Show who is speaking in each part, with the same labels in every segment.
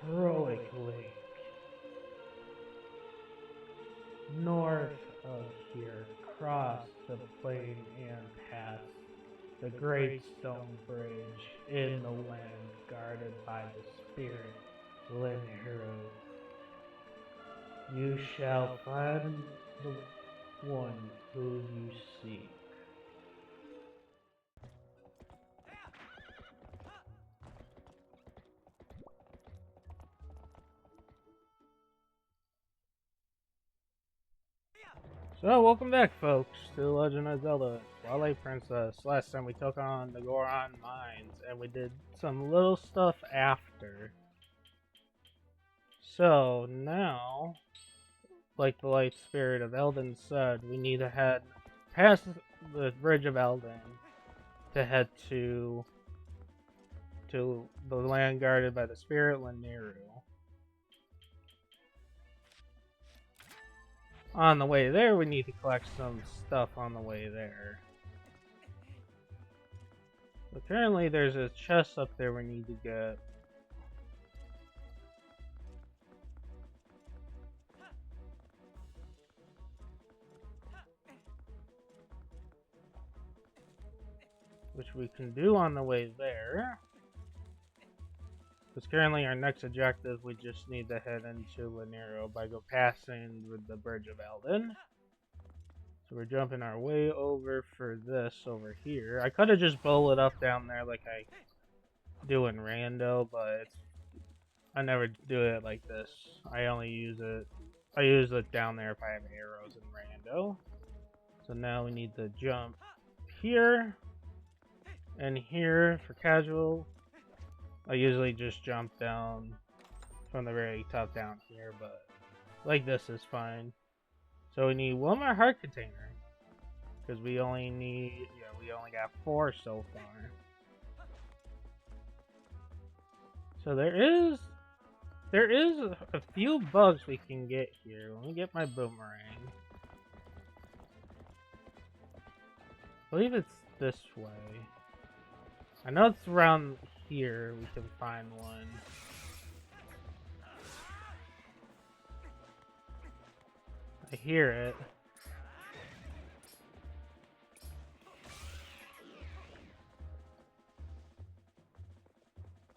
Speaker 1: heroic lake. North of here, cross the plain and pass the great stone bridge in the land guarded by the spirit Lanayru. You shall find the one who you seek. So, welcome back, folks, to The Legend of Zelda Twilight Princess. Last time we took on the Goron Mines, and we did some little stuff after. So, now, like the Light Spirit of Eldin said, we need to head past the Bridge of Eldin to head to the land guarded by the Spirit Lanayru. On the way there, we need to collect some stuff on the way there. But currently, there's a chest up there we need to get. Which we can do on the way there. Because currently our next objective, we just need to head into Lanayru by passing with the Bridge of Eldin. So we're jumping our way over for this over here. I could have just bowled it up down there like I do in Rando, but I never do it like this. I use it down there if I have arrows in Rando. So now we need to jump here and here for casual. I usually just jump down from the very top down here, but like this is fine. So we need one more heart container because we only got 4 so far. So there is a few bugs we can get here. Let me get my boomerang. I believe it's this way. I know it's around here we can find one. I hear it.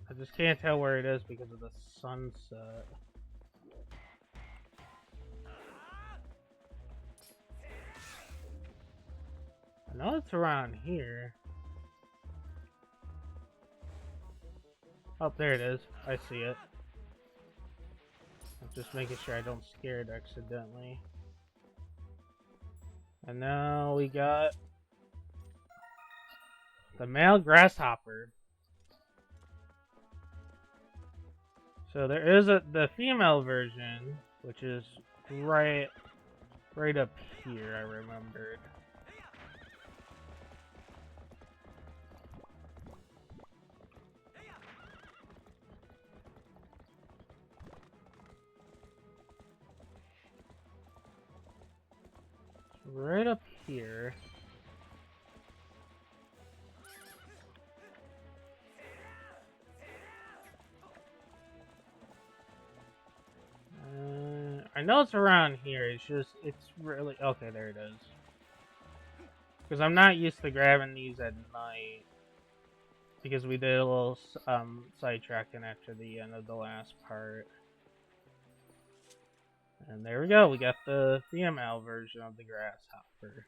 Speaker 1: I just can't tell where it is because of the sunset. I know it's around here. Oh, there it is. I see it. I'm just making sure I don't scare it accidentally. And now we got the male grasshopper. So there is the female version, which is right up here, I remembered. Right up here. I know it's around here, it's really... Okay, there it is. Because I'm not used to grabbing these at night. Because we did a little sidetracking after the end of the last part. And there we go, we got the female version of the grasshopper.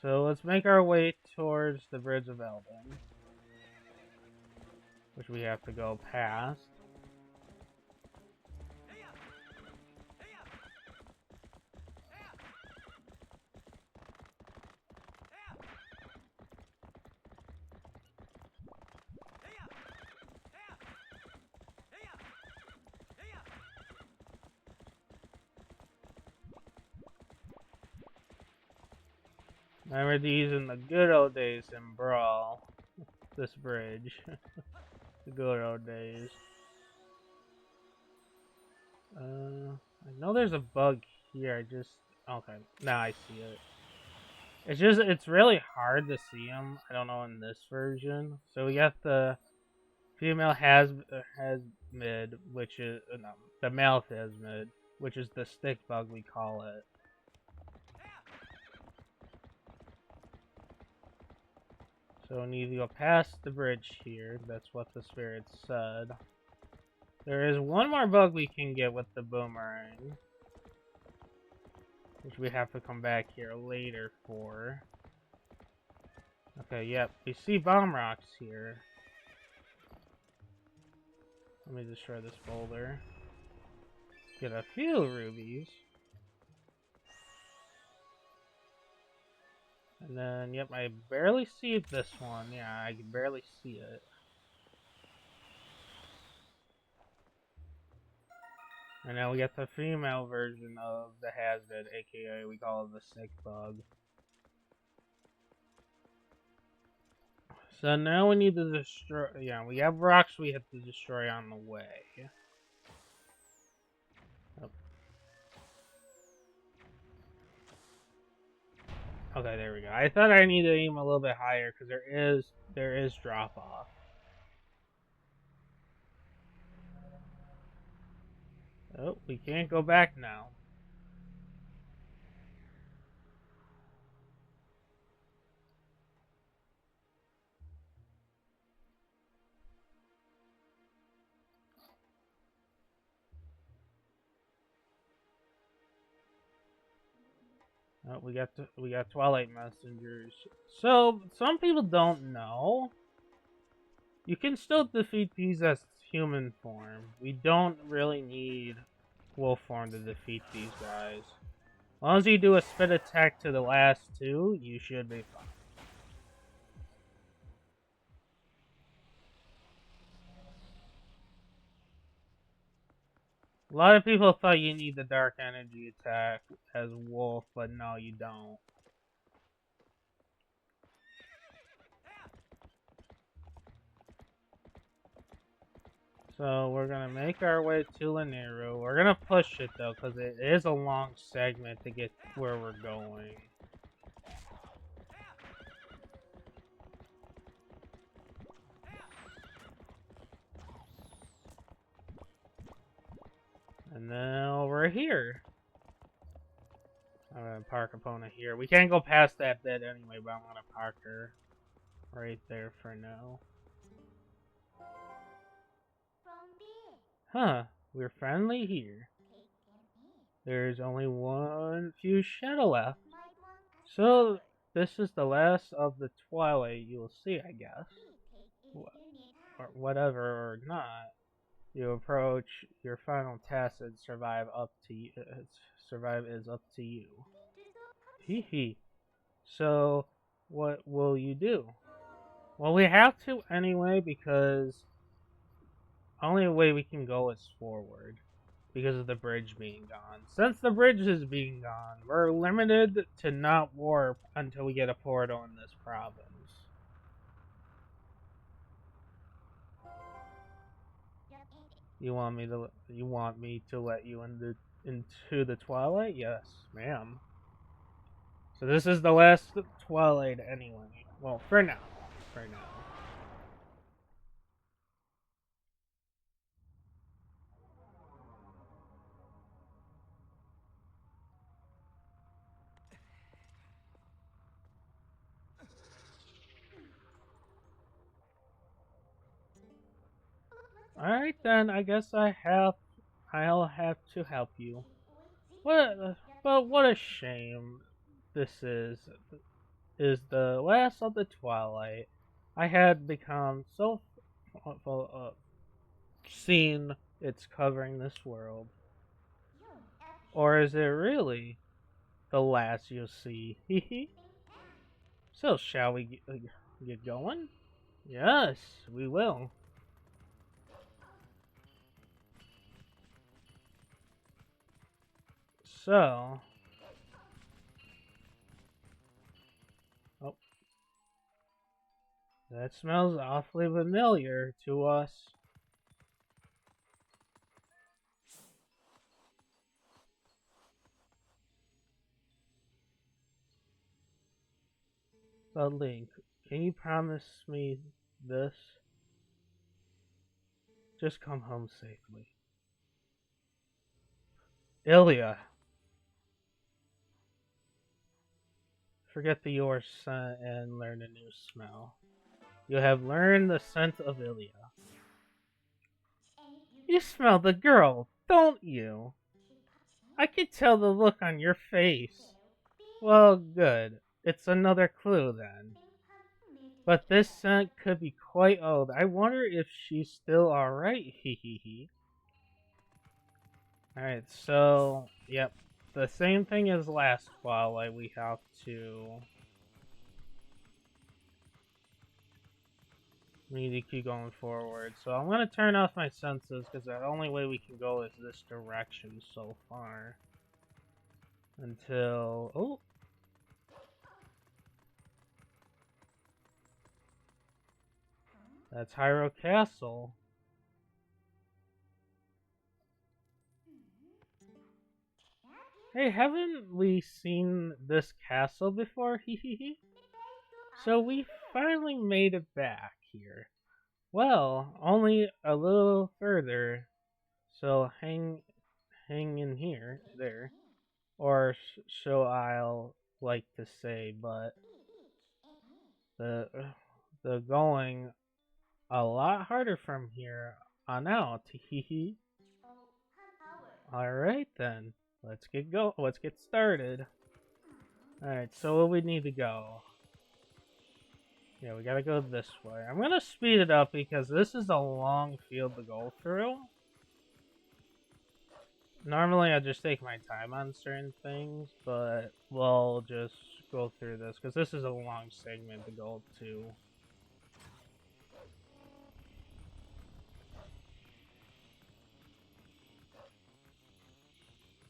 Speaker 1: So let's make our way towards the Bridge of Eldin, which we have to go past. Remember these in the good old days in Brawl. This bridge. The good old days. I know there's a bug here, okay, now I see it. It's really hard to see them, I don't know in this version. So we got the Female has mid, which is no, the male has mid, which is the stick bug we call it. So we need to go past the bridge here. That's what the spirit said. There is one more bug we can get with the boomerang, which we have to come back here later for. Okay, yep, we see bomb rocks here. Let me destroy this boulder. Get a few rubies. And then, yep, I barely see this one. Yeah, I can barely see it. And now we get the female version of the Hazard, aka we call it the sick bug. So now we need to destroy, yeah, we have rocks we have to destroy on the way. Oh. Okay, there we go. I thought I needed to aim a little bit higher because there is drop off. Oh, we can't go back now. Oh, we got Twilight messengers. So some people don't know. You can still defeat these as human form. We don't really need wolf form to defeat these guys. As long as you do a spit attack to the last two, you should be fine. A lot of people thought you need the dark energy attack as wolf, but no, you don't. So we're gonna make our way to Lanayru. We're gonna push it though, because it is a long segment to get where we're going. And now we're here. I'm gonna park opponent here. We can't go past that bit anyway, but I'm gonna park her right there for now. Huh, we're finally here. There's only one few shadow left. So, this is the last of the Twilight you'll see, I guess. Or whatever, or not. You approach your final task and survive survive is up to you. Hee hee. So, what will you do? Well, we have to anyway because only way we can go is forward because of the bridge being gone. Since the bridge is being gone, we're limited to not warp until we get a portal in this province. You want me to let you into the Twilight? Yes, ma'am. So this is the last Twilight anyway. Well, for now. For now. Alright then, I guess I'll have to help you. But what a shame this is the last of the Twilight. I had become so seen it's covering this world. Or is it really the last you'll see? Hehe. So shall we get going? Yes, we will. So, oh, that smells awfully familiar to us. But Link, can you promise me this? Just come home safely. Ilya. Forget the your scent and learn a new smell. You have learned the scent of Ilya. You smell the girl, don't you? I could tell the look on your face. Well, good. It's another clue then. But this scent could be quite old. I wonder if she's still alright. Hee hee hee. Alright, so, yep. The same thing as last Twilight, we have to... We need to keep going forward. So I'm going to turn off my senses, because the only way we can go is this direction so far. Until... Oh! That's Hyrule Castle. Hey, haven't we seen this castle before? Hee hee hee. So we finally made it back here. Well, only a little further. So hang in here, there. Or so I'll like to say, but the the going a lot harder from here on out. Hee hee. All right then. Let's get started. All right. So where we need to go? Yeah, we gotta go this way. I'm gonna speed it up because this is a long field to go through. Normally I just take my time on certain things, but we'll just go through this because this is a long segment to go to.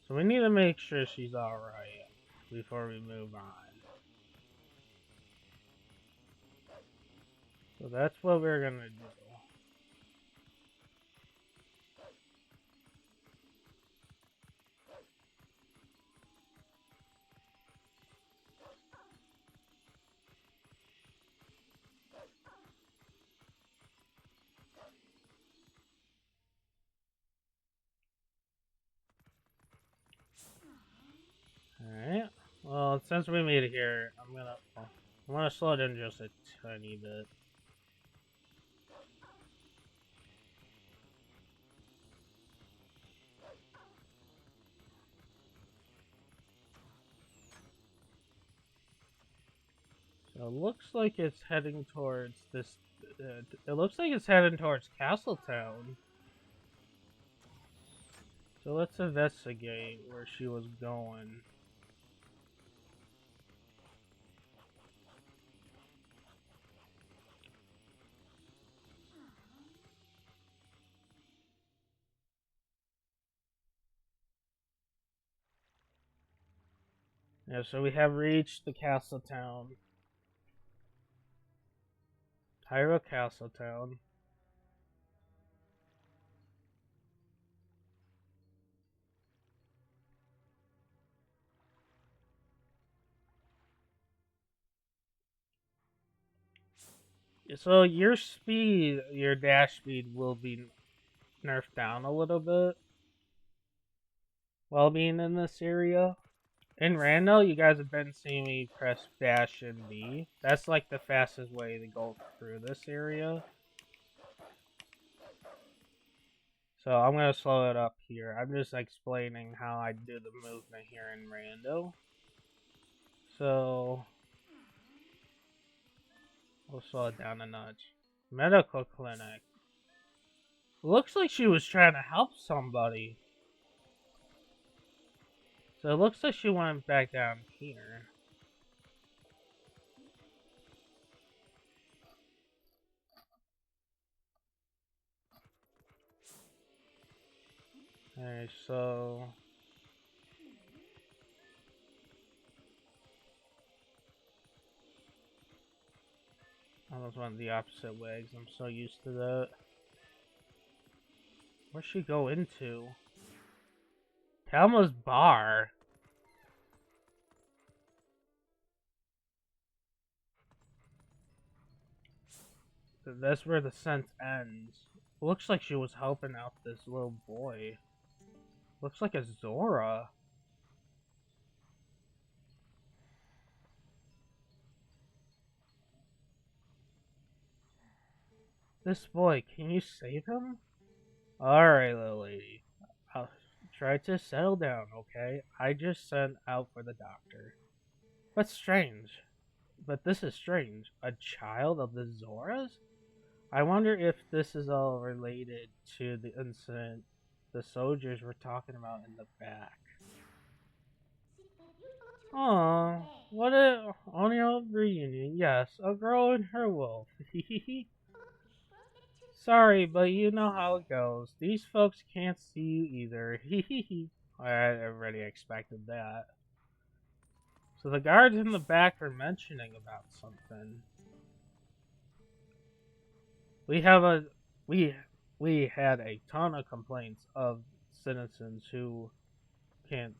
Speaker 1: So we need to make sure she's alright before we move on. So that's what we're gonna do. Alright. Well, since we made it here, I'm gonna slow it down just a tiny bit. So it looks like it's heading towards this. It looks like it's heading towards Castletown. So let's investigate where she was going. Yeah, so we have reached the Castletown. Hyrule Castletown. So your dash speed will be nerfed down a little bit while being in this area. In Rando, you guys have been seeing me press dash and B. That's like the fastest way to go through this area. So I'm going to slow it up here. I'm just explaining how I do the movement here in Rando. So we'll slow it down a notch. Medical clinic. Looks like she was trying to help somebody. So it looks like she went back down here. Alright, so... I almost went the opposite way because I'm so used to that. Where'd she go into? Talma's bar. That's where the scent ends. Looks like she was helping out this little boy. Looks like a Zora. This boy, can you save him? Alright, little lady. I'll try to settle down, okay? I just sent out for the doctor. But strange. But this is strange. A child of the Zoras? I wonder if this is all related to the incident the soldiers were talking about in the back. Aww, what a annual reunion. Yes, a girl and her wolf. Sorry, but you know how it goes. These folks can't see you either. I already expected that. So the guards in the back are mentioning about something. We have a we had a ton of complaints of citizens who can't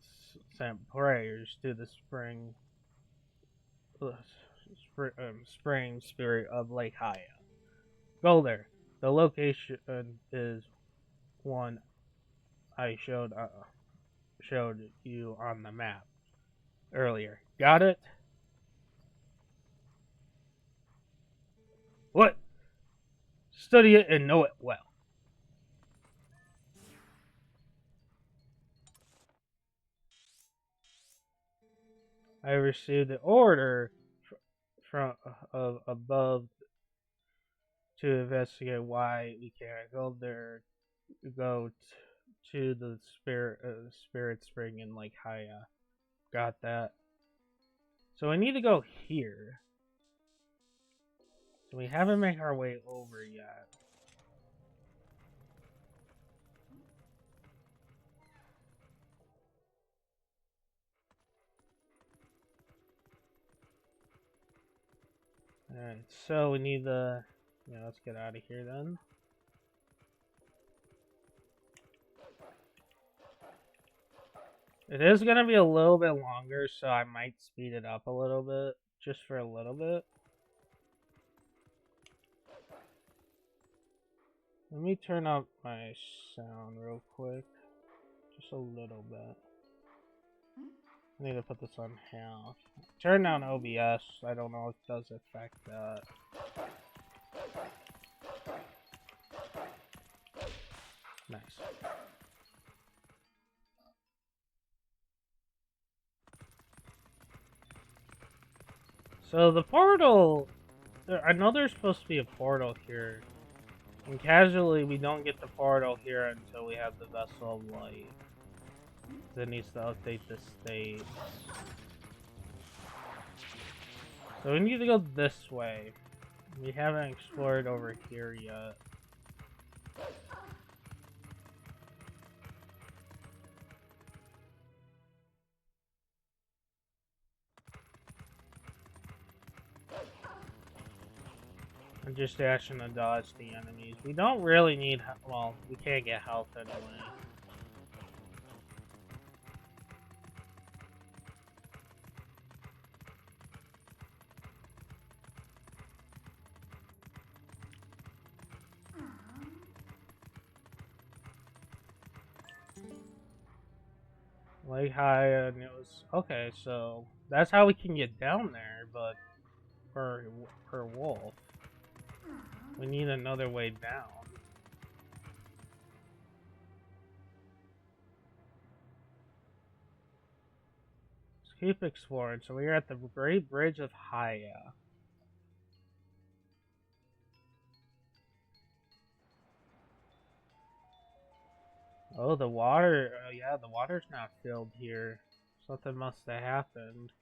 Speaker 1: send prayers to the spring spirit of Lake Haya. Go there. The location is one I showed you on the map earlier. Got it? What? Study it and know it well. I received an order from above to investigate why we can't go there. Go to the spirit spring in Lake Haya. Got that. So we need to go here. So we haven't made our way over yet. Alright, so we need the... Yeah, let's get out of here then. It is going to be a little bit longer, so I might speed it up a little bit. Just for a little bit. Let me turn up my sound real quick. Just a little bit. I need to put this on half. Turn down OBS. I don't know if it does affect that. Nice. So the portal... I know there's supposed to be a portal here. And casually, we don't get the portal here until we have the Vessel of Light. It needs to update the state. So we need to go this way. We haven't explored over here yet. I'm just dashing to dodge the enemies. We don't really need... Well, we can't get health anyway. Lake High, and it was... Okay, so... That's how we can get down there, but... Per wolf. We need another way down. Let's keep exploring. So we're at the Great Bridge of Haya. Oh, the water. Oh, yeah, the water's not filled here. Something must have happened.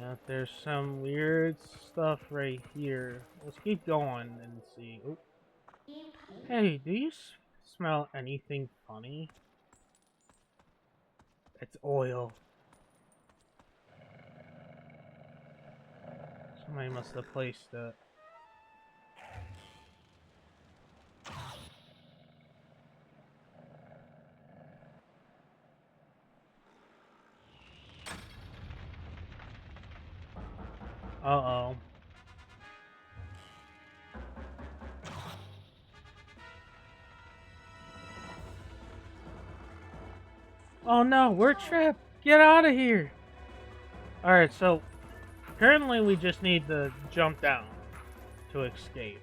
Speaker 1: Yeah, there's some weird stuff right here. Let's keep going and see. Oop. Hey, do you smell anything funny? It's oil. Somebody must have placed it. Uh-oh. Oh no, we're trapped! Get out of here! Alright, so currently we just need to jump down to escape.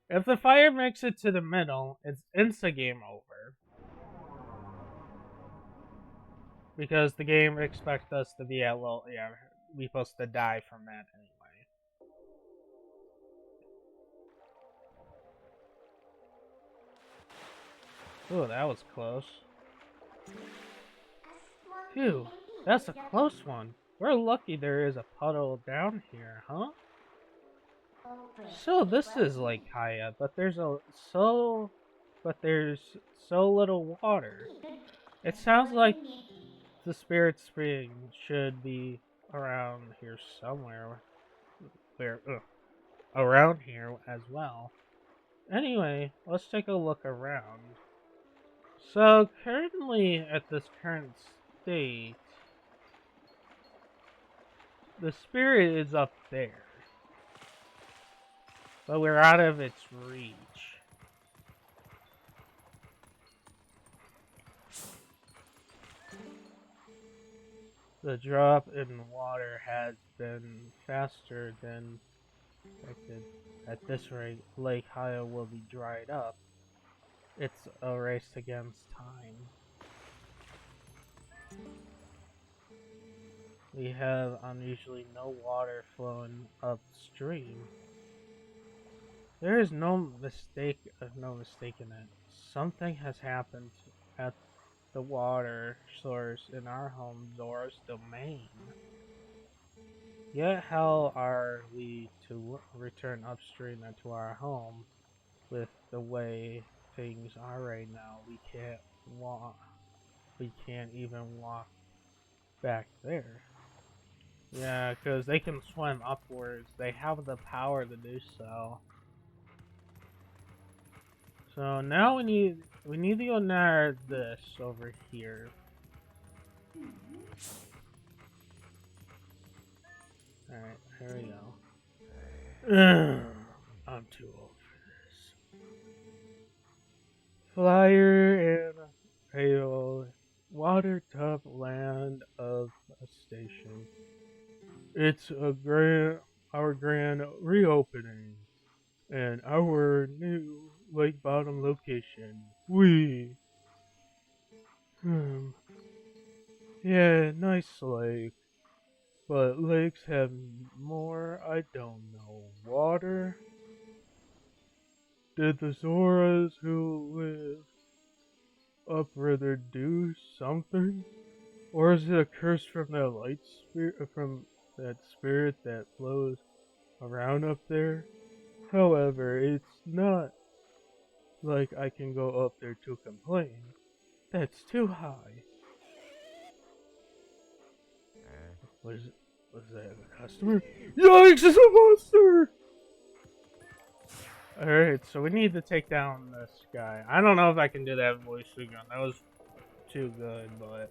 Speaker 1: If the fire makes it to the middle, it's insta game over. Because the game expects us to be at low, yeah, we're supposed to die from that anyway. Ooh, that was close. Phew, that's a close one. We're lucky there is a puddle down here, huh? So this is like Kaya, but there's so little water. It sounds like the spirit spring should be around here somewhere. Around here as well. Anyway, let's take a look around. So currently, at this current state, the spirit is up there. But we're out of its reach. The drop in water has been faster than expected. At this rate, Lake Haya will be dried up. It's a race against time. We have unusually no water flowing upstream. There is no mistake in it. Something has happened at the water source in our home, Zora's domain. Yet how are we to return upstream into our home with the way things are right now? We can't walk. We can't even walk back there. Yeah, because they can swim upwards. They have the power to do so. So now we need to go near this over here. Alright, here we go. I'm too old for this. Flyer and pale water-top land of a station. It's our grand reopening and our new lake bottom location. Yeah, nice lake. But lakes have more, I don't know. Water? Did the Zoras who live upriver do something? Or is it a curse from that light spirit, from that spirit that flows around up there? However, it's not like I can go up there to complain. That's too high. Was that a customer? Yikes, it's a monster! Alright, so we need to take down this guy. I don't know if I can do that voice again. That was too good, but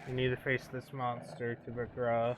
Speaker 1: we need to face this monster to progress.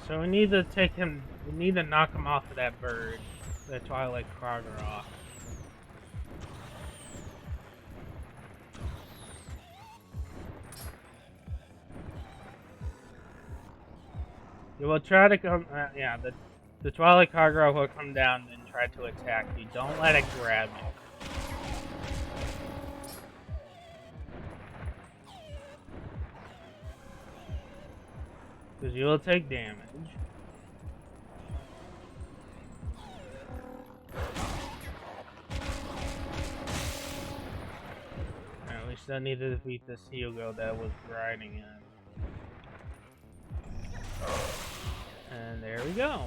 Speaker 1: So we need to knock him off of that bird, the Twilight Krogger. You will try to come, yeah, the Twilight Krogger will come down and try to attack you. Don't let it grab you. Because you will take damage. still need to defeat this Hugo that was grinding in. And there we go.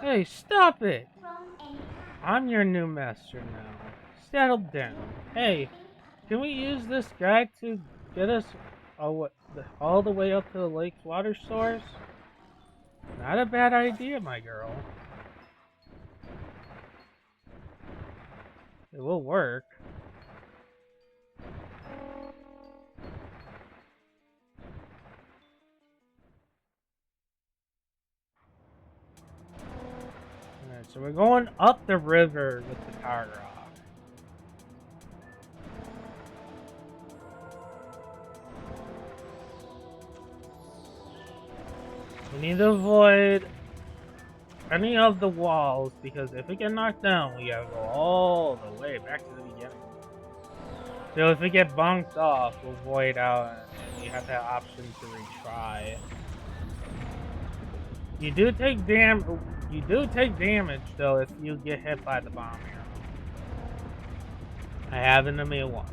Speaker 1: Hey, stop it! I'm your new master now. Settle down. Hey, can we use this guy to get us all the way up to the lake's water source? Not a bad idea, my girl. It will work. Alright, so we're going up the river with the power rock. We need to avoid any of the walls, because if we get knocked down, we gotta go all the way back to the beginning. So if we get bonked off, we'll void out, and we have that option to retry. You do take damage though if you get hit by the bomb arrow. I happened to me once.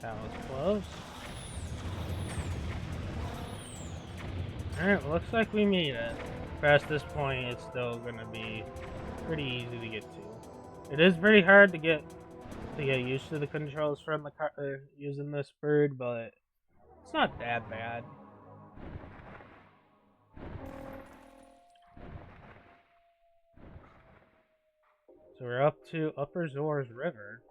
Speaker 1: That was close. Alright, looks like we made it. Past this point, it's still gonna be pretty easy to get to. It is pretty hard to get used to the controls from the using this bird, but it's not that bad. So we're up to Upper Zora's River.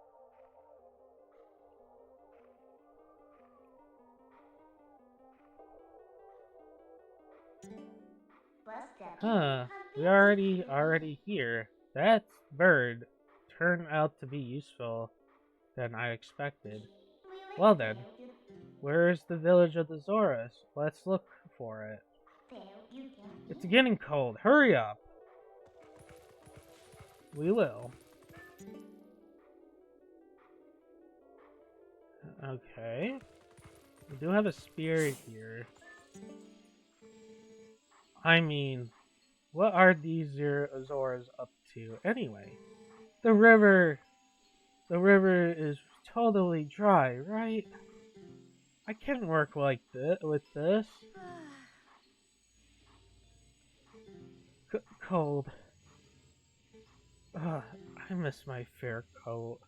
Speaker 1: Huh, we already here. That bird turned out to be useful than I expected. Well then, where's the village of the Zoras? Let's look for it. It's getting cold. Hurry up! We will. Okay. We do have a spirit here. I mean, what are these Zoras up to anyway? The river is totally dry, right? I can't work like this with this. Cold. I miss my fair coat.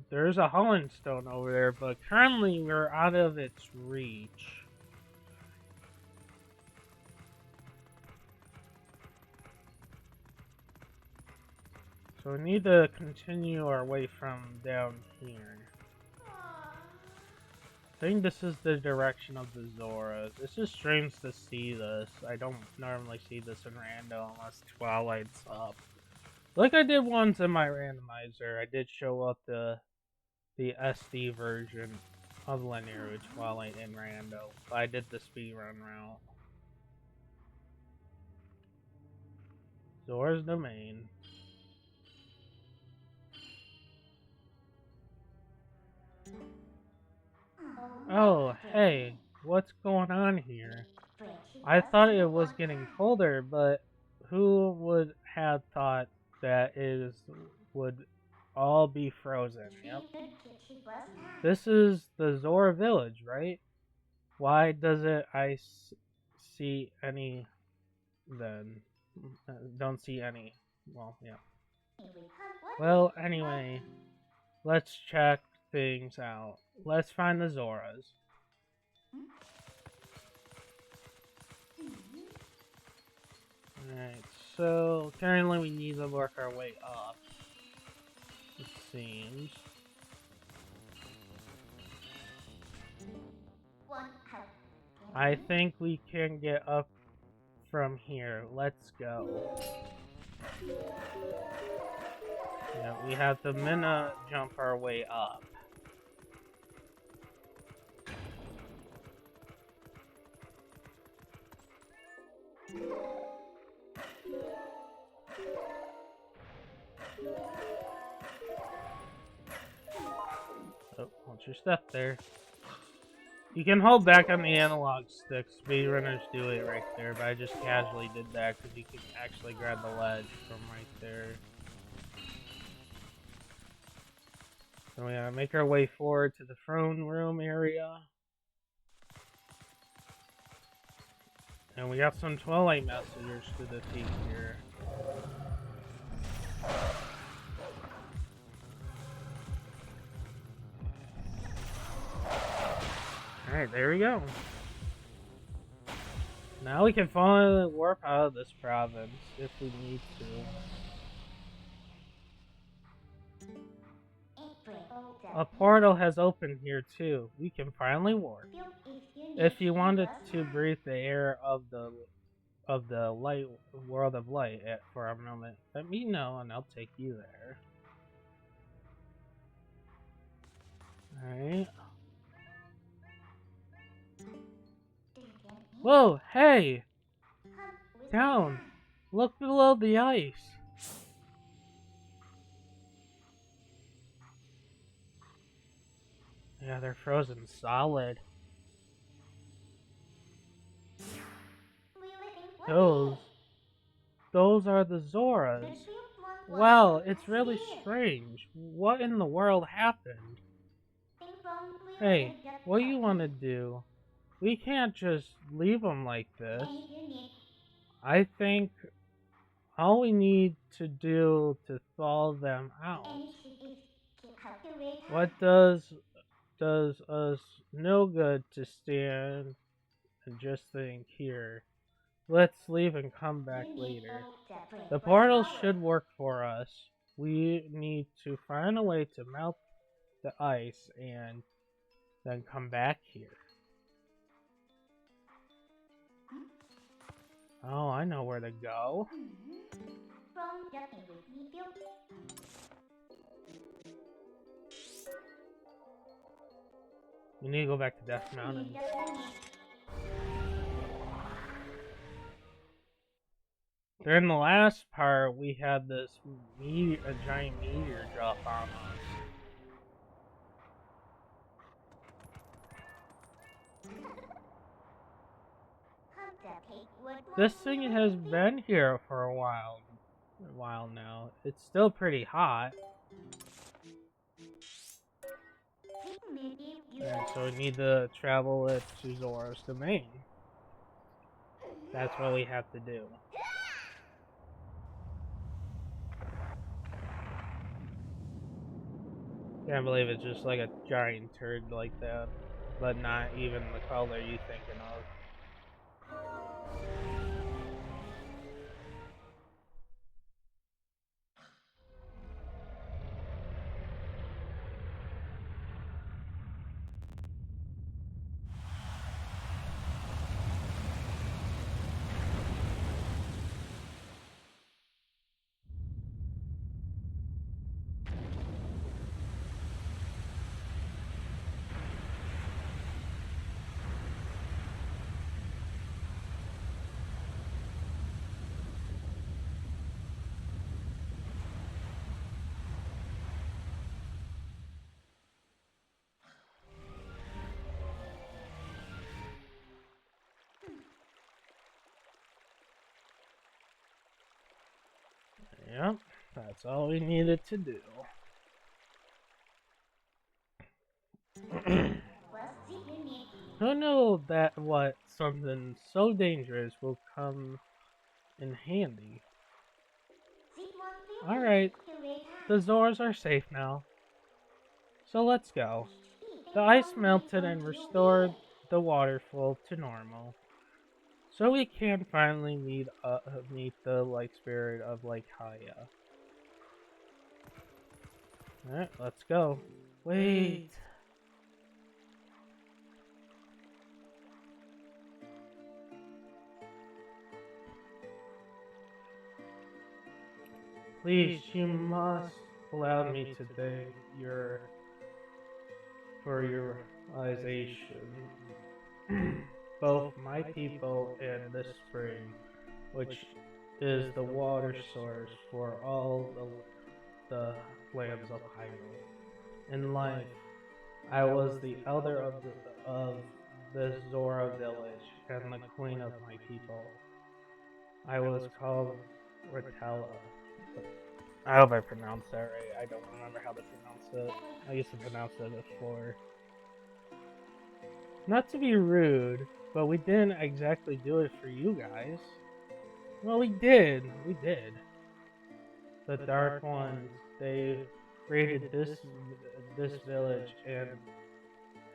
Speaker 1: There's a Holland Stone over there, but currently we're out of its reach. So we need to continue our way from down here. I think this is the direction of the Zoras. It's just strange to see this. I don't normally see this in rando unless Twilight's up. Like I did once in my randomizer, I did show up the SD version of Lanayru Twilight in rando. But I did the speedrun route. Zora's Domain. Oh, hey, what's going on here? I thought it was getting colder, but who would have thought that would all be frozen? Yep. This is the Zora village, right? Why doesn't I see any then? Don't see any. Well, yeah. Well, anyway, let's check things out. Let's find the Zoras. Alright, so currently we need to work our way up. Let's seems. I think we can get up from here. Let's go. Yeah, we have to jump our way up. Oh, watch your step there. You can hold back on the analog sticks. Speedrunners do it right there, but I just casually did that because you can actually grab the ledge from right there. So we gotta make our way forward to the throne room area. And we got some Twilight messengers to defeat here. Alright, there we go. Now we can finally warp out of this province if we need to. A portal has opened here too. We can finally warp. If you wanted to breathe the air of the light world of light for a moment, let me know and I'll take you there. Alright. Whoa, hey! Down! Look below the ice! Yeah, they're frozen solid. Those are the Zoras. Wow, it's really strange. What in the world happened? Hey, what do you want to do? We can't just leave them like this. I think all we need to do to thaw them out. What does us no good to stand and just think here. Let's leave and come back later. The portal should work for us. We need to find a way to melt the ice and then come back here. Oh, I know where to go. We need to go back to Death Mountain. During the last part, we had this a giant meteor drop on us. This thing has been here for a while now. It's still pretty hot. And so we need to travel it to Zora's domain. That's what we have to do. Can't believe it's just like a giant turd like that, but not even the color you're thinking of. Yep, that's all we needed to do. Who knew that something so dangerous will come in handy? Alright, the Zoras are safe now. So let's go. The ice melted and restored the waterfall to normal. So we can finally meet the light spirit of Lake Haya. Alright, let's go. Wait. Please, you must allow me today for your realization. Both my people and this spring, which is the water source for all the lands of Hyrule. In life, I was the elder of this Zora village and the queen of my people. I was called Ritella. I hope I pronounced that right. I don't remember how to pronounce it. I used to pronounce it before. Not to be rude, but we didn't exactly do it for you guys. Well, we did. We did. The Dark Ones, they raided this village and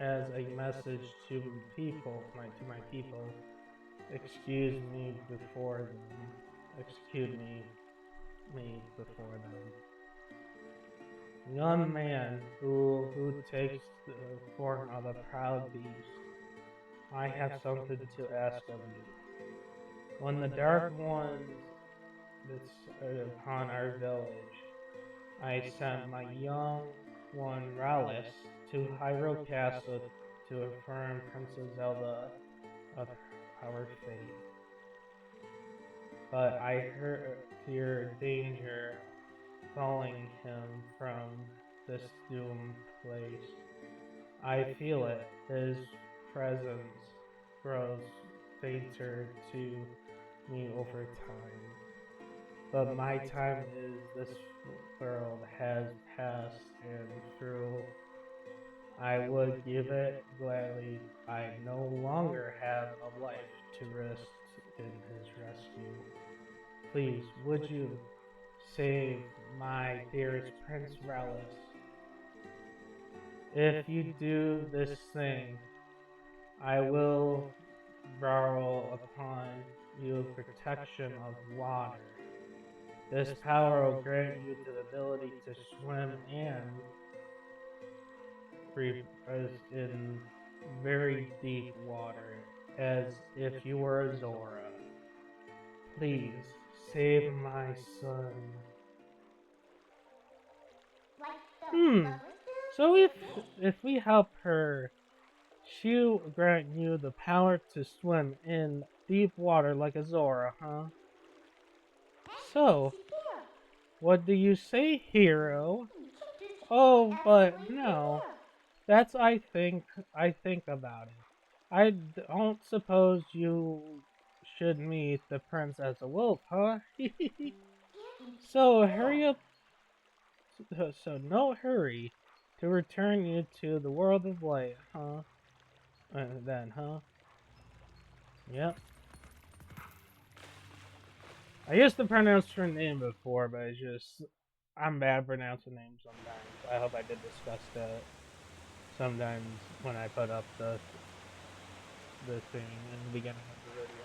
Speaker 1: as a message to my people, excuse me before them. Execute me before them. Young man who takes the form of a proud beast, I have something to ask of you. When the Dark Ones descended upon our village, I sent my young one Rallis to Hyrule Castle to affirm Princess Zelda of our fate. But I fear danger falling him from this doomed place. I feel it. His presence grows fainter to me over time. But my time is this world has passed and through I would give it gladly. I no longer have a life to risk in his rescue. Please, would you save my dearest Prince Rallis? If you do this thing, I will borrow upon you protection of water. This power will grant you the ability to swim and in very deep water, as if you were a Zora. Please, save my son. Hmm. So if we help her, she'll grant you the power to swim in deep water like a Zora, huh? So, what do you say, hero? Oh, but no. That's I think about it. I don't suppose you should meet the prince as a wolf, huh? So hurry up. So no hurry to return you to the world of light, huh? Then, huh? Yep. I used to pronounce her name before, but it's just I'm bad pronouncing names sometimes. I hope I did discuss that sometimes when I put up the thing in the beginning of the video.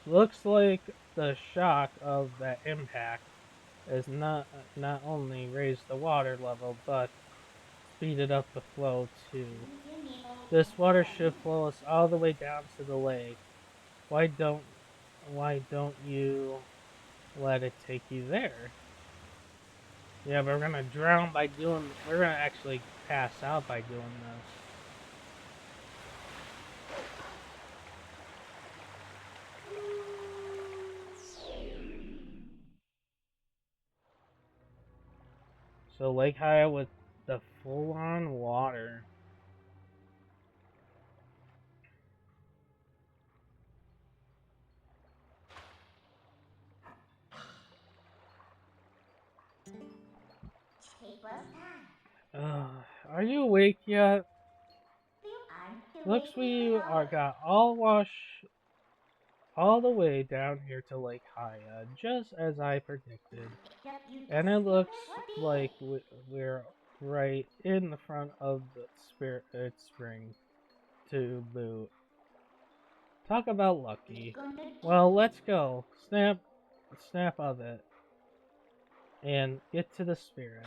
Speaker 1: Looks like the shock of that impact is not only raised the water level, but speeded up the flow too. This water should flow us all the way down to the lake. Why don't why don't you let it take you there? Yeah, but we're gonna drown by doing. We're gonna actually pass out by doing this. So Lake Haya with the full-on water. Are you awake yet? Looks we are got all washed all the way down here to Lake Haya, just as I predicted. And it looks like we're right in the front of the spirit spring. to boot. Talk about lucky. Well, let's go. Snap of it. And get to the spirit.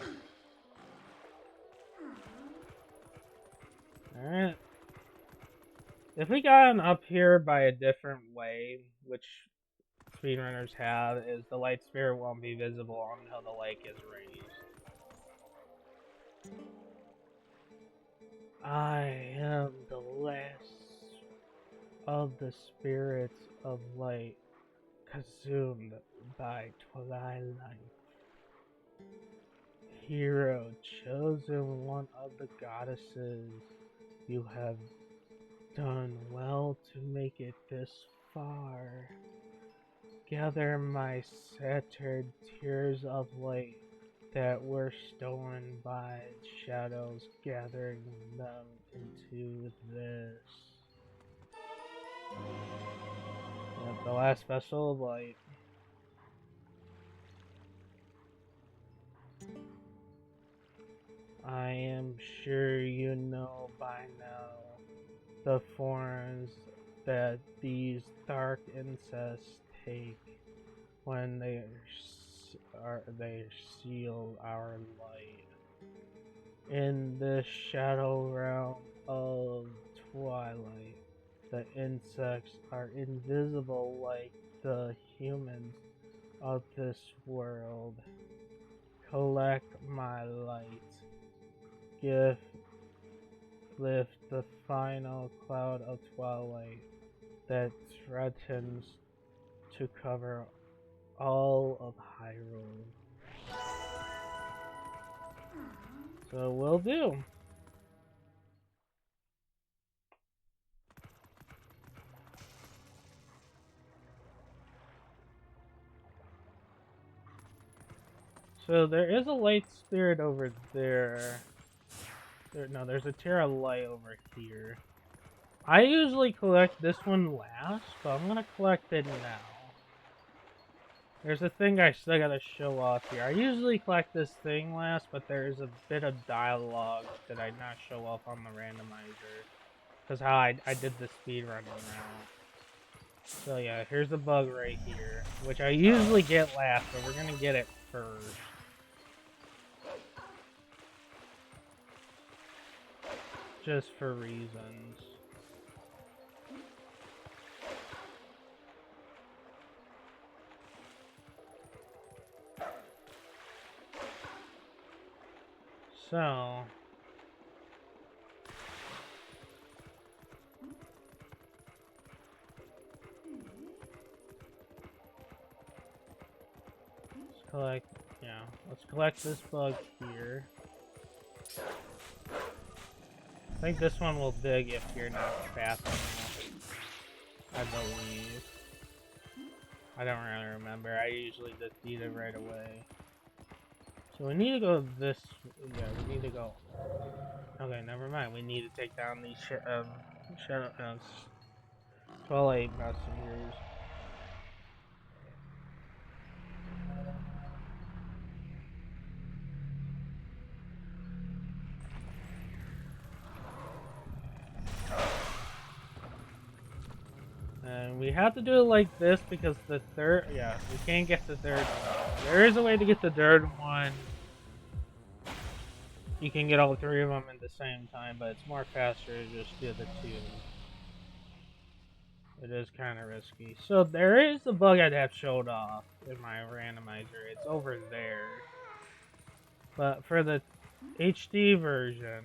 Speaker 1: Alright. If we got up here by a different way, which speedrunners have, is the light spirit won't be visible until the lake is raised. I am the last of the spirits of light, consumed by Twilight. Hero, chosen one of the goddesses, you have done well to make it this far. Gather my scattered tears of light that were stolen by shadows, gathering them into this. Yep, the last vessel of light. I am sure you know by now the forms that these dark insects take when they seal our light. In the shadow realm of Twilight, the insects are invisible like the humans of this world. Collect my light. Lift the final cloud of Twilight that threatens to cover all of Hyrule. So we'll do. So there is a light spirit over there. No, there's a tear of light over here. I usually collect this one last, but I'm gonna collect it now. There's a thing I still gotta show off here. I usually collect this thing last, but there is a bit of dialogue that I not show off on the randomizer. Because how I did the speedrunning route. So yeah, here's a bug right here, which I usually get last, but we're gonna get it first. Just for reasons. So let's collect this bug here. I think this one will dig if you're not fast enough, I believe. I don't really remember. I usually just eat it right away. So we need to go this. Yeah, we need to go. Okay, never mind. We need to take down these Twilight messengers. And we have to do it like this because the third, yeah, we can't get the third one. There is a way to get the third one. You can get all three of them at the same time, but it's more faster to just do the two. It is kind of risky. So there is a bug I'd have showed off in my randomizer. It's over there. But for the HD version,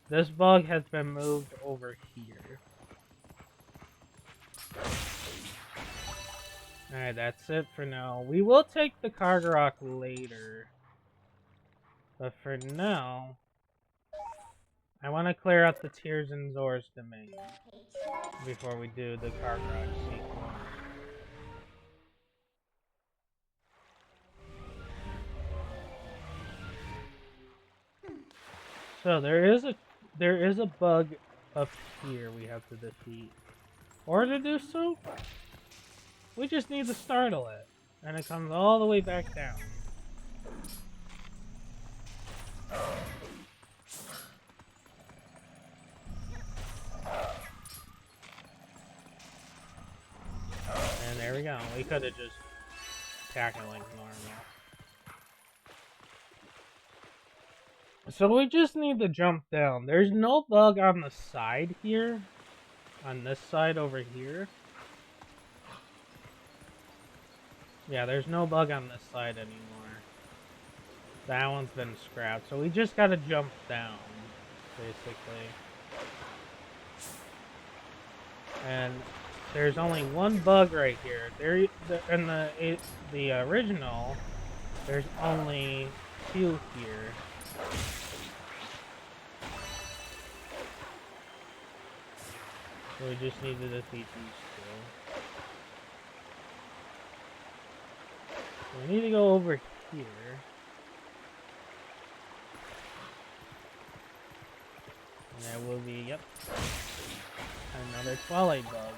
Speaker 1: this bug has been moved over here. Alright, that's it for now. We will take the Kargarok later. But for now, I want to clear out the Tears in Zora's domain before we do the Kargarok sequence. So there is a bug up here we have to defeat. Or to do so, we just need to startle it, and it comes all the way back down. there we go. We could have just attacked it like normal. So we just need to jump down. There's no bug on the side here. On this side over here. Yeah, there's no bug on this side anymore. That one's been scrapped. So we just gotta jump down, basically. And there's only one bug right here. In the original, there's only 2 here. So we just need to defeat these 2. We need to go over here. And there will be, yep, another Twilight bug.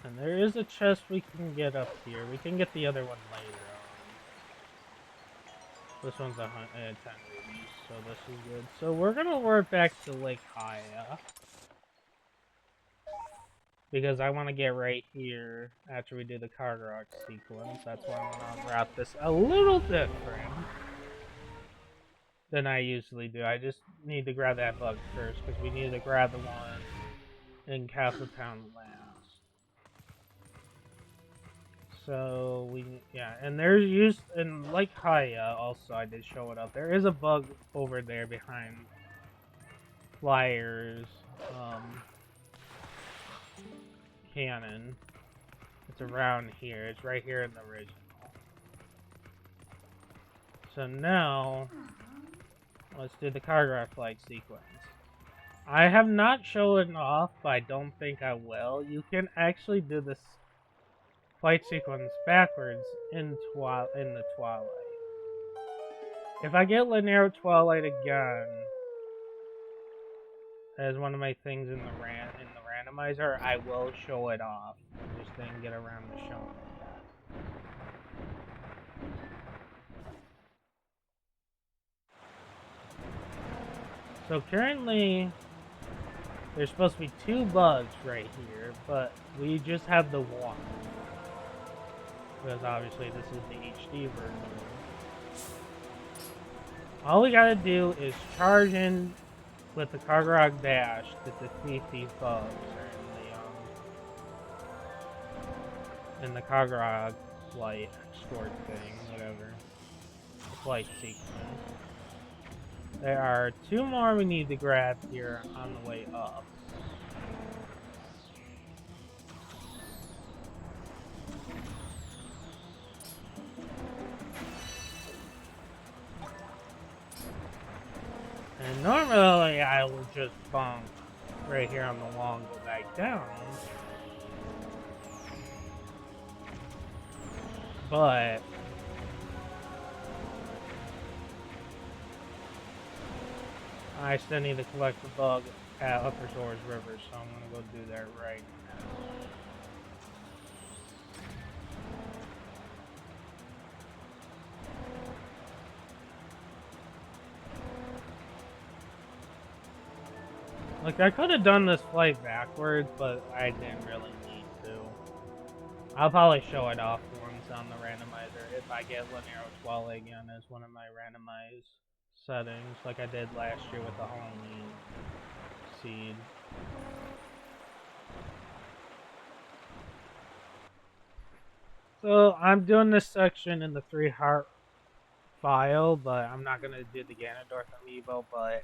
Speaker 1: And there is a chest we can get up here. We can get the other one later on. This one's 10 rubies, so this is good. So we're gonna work back to Lake Haya. Because I want to get right here after we do the Kargarok sequence. That's why I'm gonna route this a little different than I usually do. I just need to grab that bug first, because we need to grab the one in Castletown last. So, yeah, and there's in Lake Haya, also, I did show it up. There is a bug over there behind Flyer's, cannon. It's around here. It's right here in the original. So now, let's do the Kargarok flight sequence. I have not shown it off, but I don't think I will. You can actually do this fight sequence backwards in the Twilight. If I get Lanayru Twilight again as one of my things in the randomizer, I will show it off. I just didn't get around to showing it yet. So currently, there's supposed to be 2 bugs right here, but we just have the 1. Because obviously this is the HD version. All we gotta do is charge in with the Kargarok dash to defeat these bugs in the Kargarok flight escort thing, whatever. The flight sequence. There are 2 more we need to grab here on the way up. And normally I will just bonk right here on the wall and go back down. But I still need to collect the bug at Upper Swords River, so I'm gonna go do that right now. Like, I could have done this flight backwards, but I didn't really need to. I'll probably show it off once on the randomizer if I get Lanayru Twilight again as one of my randomized settings, like I did last year with the Halloween seed. So, I'm doing this section in the 3-heart file, but I'm not going to do the Ganondorf amiibo, but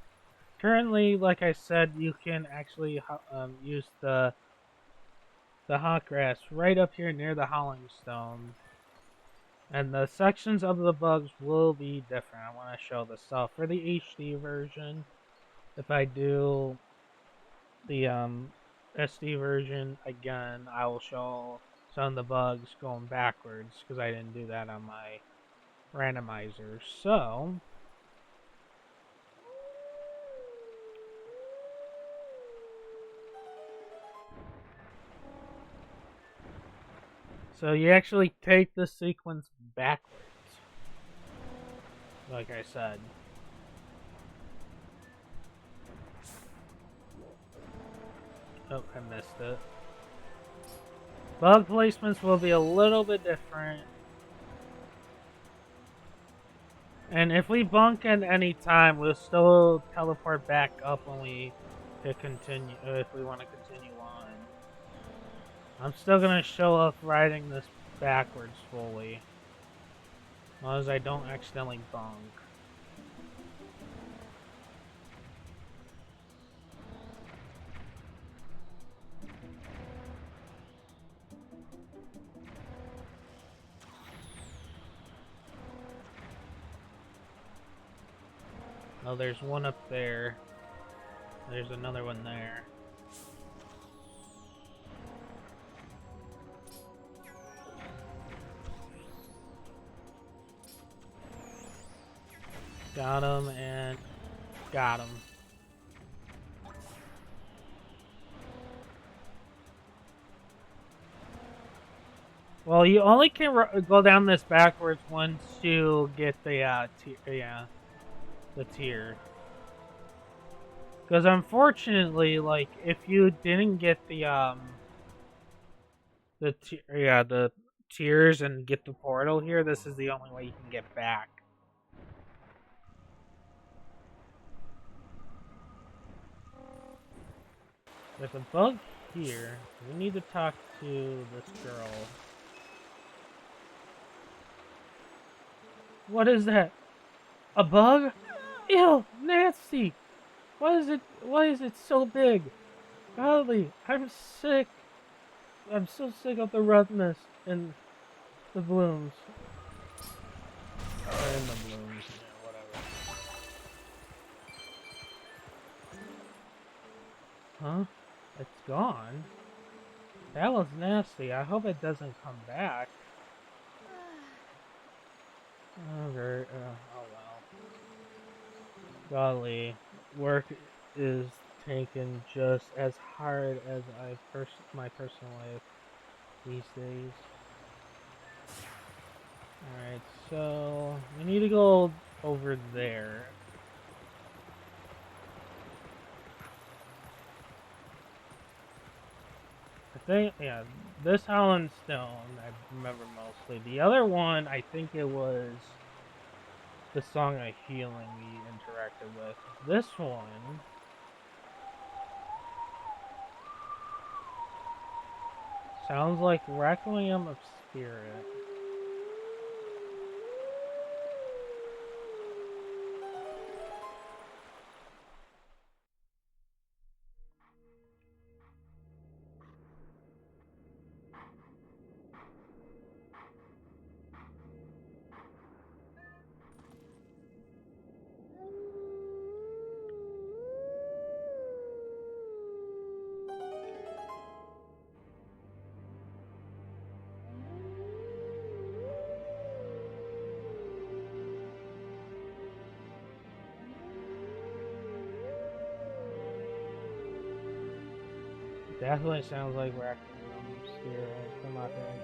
Speaker 1: currently, like I said, you can actually use the hot grass right up here near the Howling Stone. And the sections of the bugs will be different. I want to show this off. For the HD version, if I do the SD version again, I will show some of the bugs going backwards, because I didn't do that on my randomizer. So you actually take the sequence backwards, like I said. Oh, I missed it. Bug placements will be a little bit different. And if we bunk at any time, we'll still teleport back up when we hit continue, if we want to continue on. I'm still gonna show up riding this backwards fully. As long as I don't accidentally bunk. Oh, there's one up there. There's another one there. Got him and got him. Well, you only can go down this backwards once you get the the tier. Because unfortunately, like if you didn't get the tiers and get the portal here, this is the only way you can get back. There's a bug here. We need to talk to this girl. What is that? A bug? Ew, nasty! Why is it so big? Golly, I'm sick. I'm so sick of the redness and the blooms. And the blooms, yeah, whatever. Huh? It's gone? That was nasty. I hope it doesn't come back. Okay, oh well. Golly, work is taken just as hard as my personal life these days. Alright, so we need to go over there. I think, yeah, this Howland Stone I remember mostly. The other one, I think it was the Song of Healing we interacted with. This one sounds like Requiem of Spirit. Definitely sounds like Requiem of Spirit. Come out there and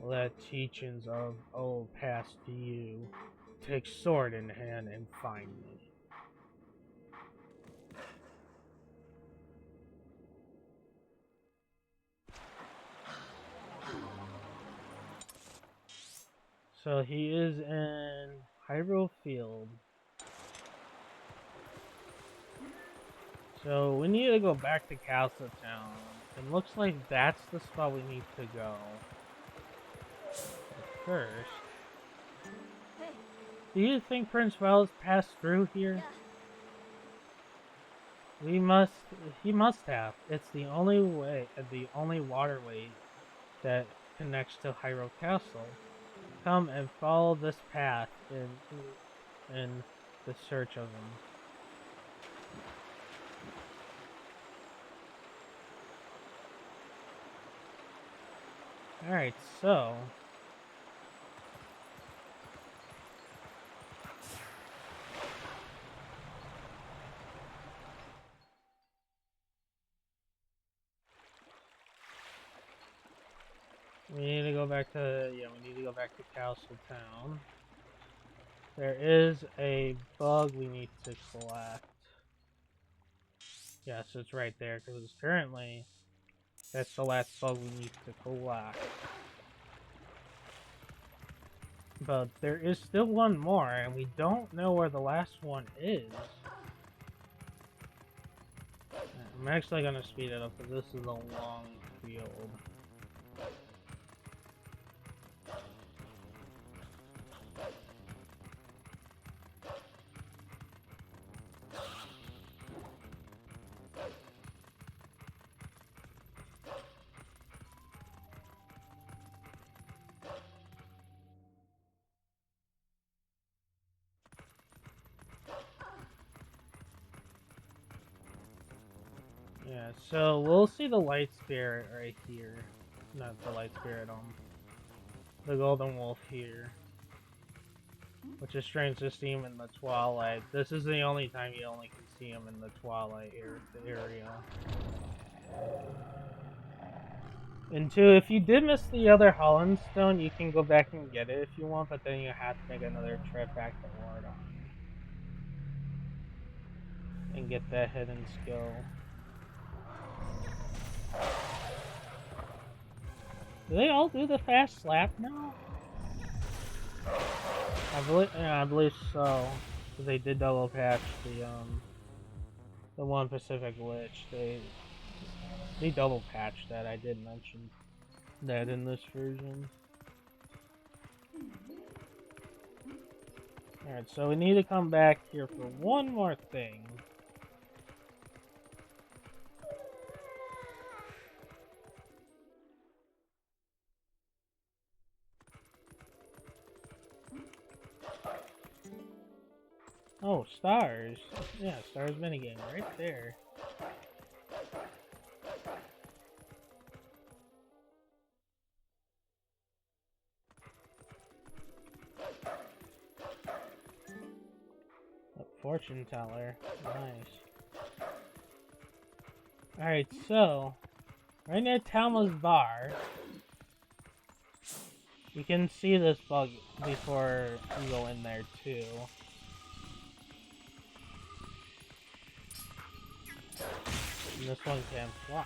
Speaker 1: come. Let teachings of old pass to you. Take sword in hand and find me. So he is in Hyrule Field. So we need to go back to Castle Town. It looks like that's the spot we need to go. But first, do you think Prince Wells passed through here? He must have. It's the only way, the only waterway that connects to Hyrule Castle. Come and follow this path in the search of him. Alright, so we need to go back to we need to go back to Castle Town. There is a bug we need to collect. Yes, it's right there, because currently, that's the last bug we need to collect. But there is still one more, and we don't know where the last one is. I'm actually going to speed it up, because this is a long field. Yeah, so we'll see the light spirit right here. Not the light spirit, the golden wolf here. Which is strange to see him in the Twilight. This is the only time you only can see him in the Twilight area. And two, if you did miss the other Holland Stone, you can go back and get it if you want, but then you have to make another trip back to Lordon. And get that hidden skill. Do they all do the fast slap now? I believe so. They did double patch the one Pacific Lich. They double patched that. I did mention that in this version. Alright, so we need to come back here for one more thing. Oh, stars. Yeah, stars minigame right there. A fortune teller. Nice. Alright, so right near Talma's bar, you can see this bug before you go in there too. And this one can't fly.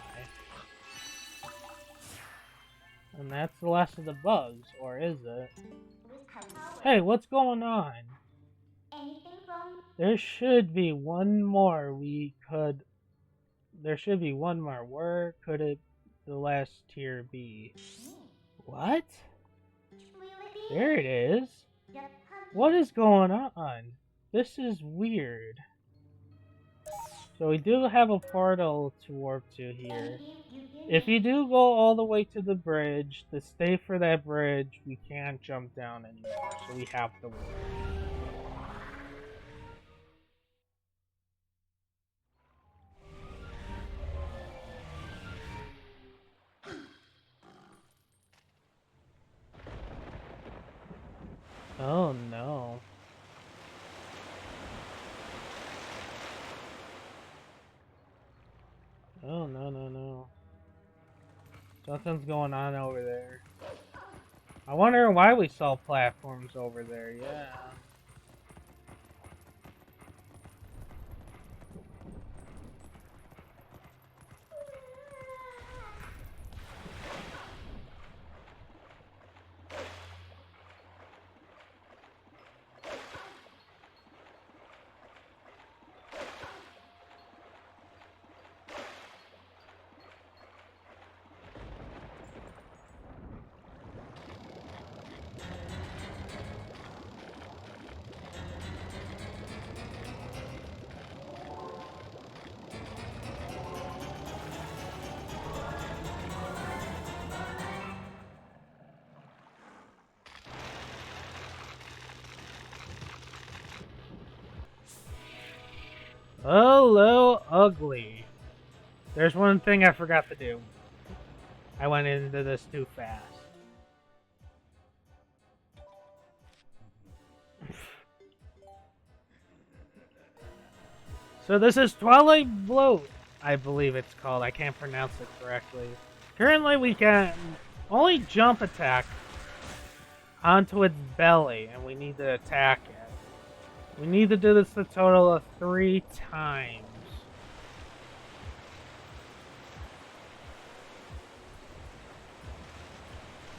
Speaker 1: And that's the last of the bugs, or is it? Hey, what's going on? There should be one more there should be one more. Where could the last tier be? What? There it is. What is going on? This is weird. So we do have a portal to warp to here. If you do go all the way to the bridge, to stay for that bridge, we can't jump down anymore, so we have to warp. Oh no. Oh no. Something's going on over there. I wonder why we saw platforms over there, yeah. Hello, ugly. There's one thing I forgot to do. I went into this too fast. So this is Twilight Bloat, I believe it's called. I can't pronounce it correctly. Currently we can only jump attack onto its belly, and we need to attack it. We need to do this a total of 3 times.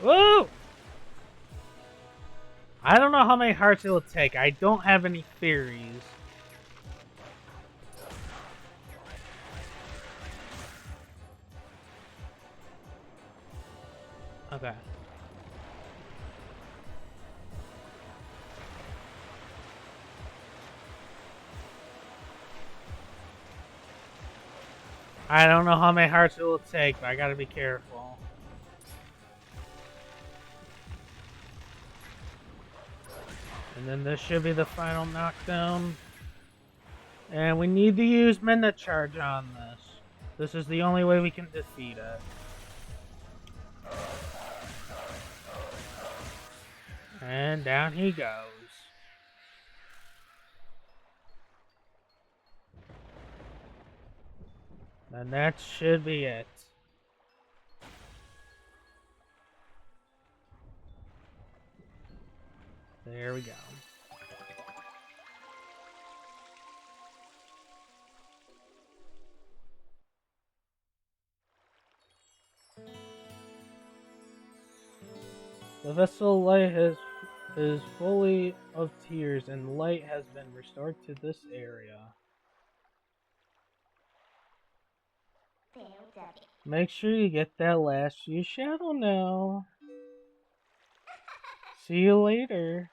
Speaker 1: Woo! I don't know how many hearts it will take. I don't have any theories. Okay. I don't know how many hearts it will take, but I gotta be careful. And then this should be the final knockdown. And we need to use Midnight Charge on this. This is the only way we can defeat it. And down he goes. And that should be it. There we go. The vessel light is fully of tears, and light has been restored to this area. Make sure you get that last few shadow now. See you later.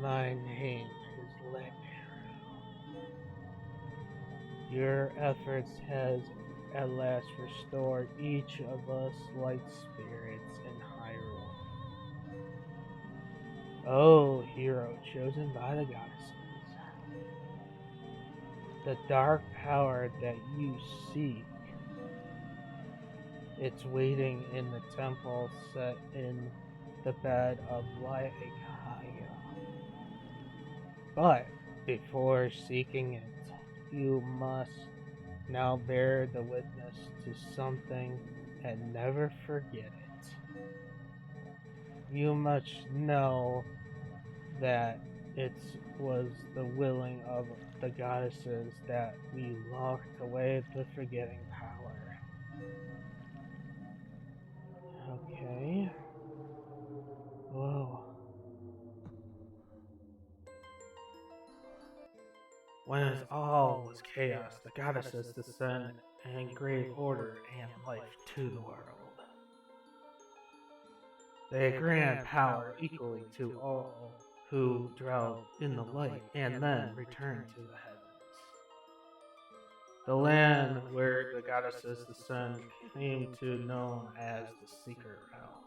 Speaker 1: My name is Lanayru. Your efforts has at last restored each of us light spirits in Hyrule. Oh, hero chosen by the goddesses. The dark power that you seek. It's waiting in the temple set in the bed of Lanayru. But before seeking it, you must now bear the witness to something and never forget it. You must know that it was the willing of the goddesses that we locked away the forgetting power. Okay. Whoa. When all was chaos, the goddesses descend and gave order and life to the world. They grant power equally to all who dwell in the light and then return to the heavens. The land where the goddesses descend came to known as the Secret Realm.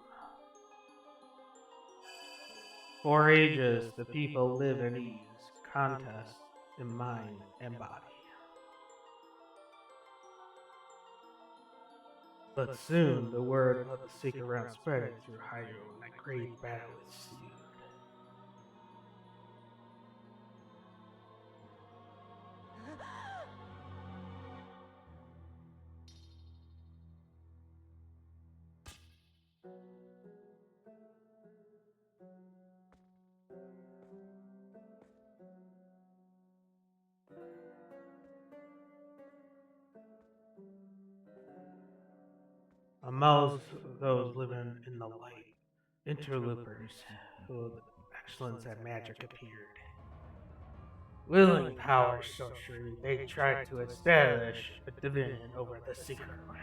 Speaker 1: For ages, the people live in ease, contest in mind and body. But soon, the word of the Secret Realm spread through Hyrule, and a great battle ensued. Amongst those living in the light, interlopers whose excellence at magic appeared. Willing power sorcery, they tried to establish a dominion over the Secret Realm.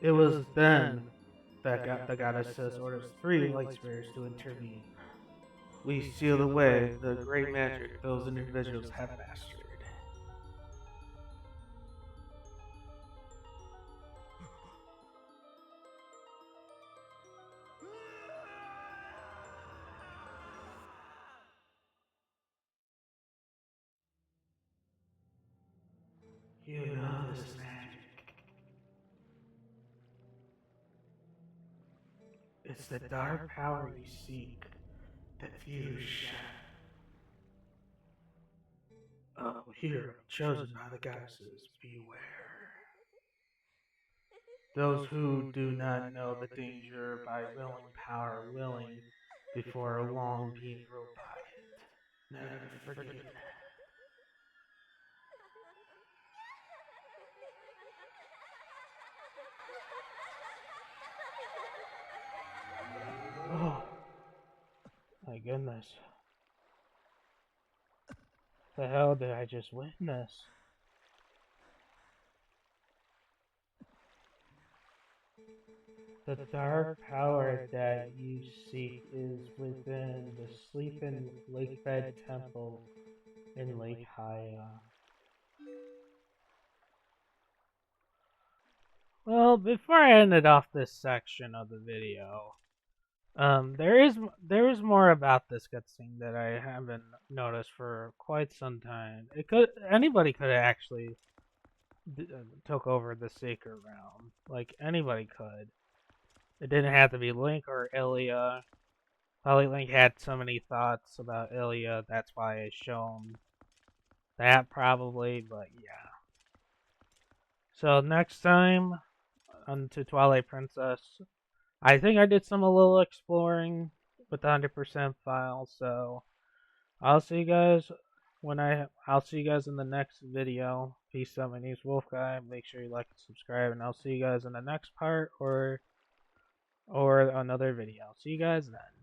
Speaker 1: It was then that the goddess orders 3 light spirits to intervene. We seal away the great magic those individuals have mastered. You know this magic. It's the dark power you seek that few shun. Oh, hero chosen by the goddesses, beware. Those who do not know the danger by willing power willing before long being ruled by it. Never forget it. Oh, my goodness. The hell did I just witness? The dark power that you seek is within the sleeping lakebed temple in Lake Haya. Well, before I ended off this section of the video, there is more about this cutscene that I haven't noticed for quite some time. Anybody could have actually took over the Sacred Realm. Like anybody could. It didn't have to be Link or Ilya. Probably Link had so many thoughts about Ilya, that's why I shown that probably. But yeah. So next time on to Twilight Princess. I think I did a little exploring with the 100% file, so I'll see you guys I'll see you guys in the next video. Peace out, my name's Wolf Guy. Make sure you like and subscribe, and I'll see you guys in the next part or another video. See you guys then.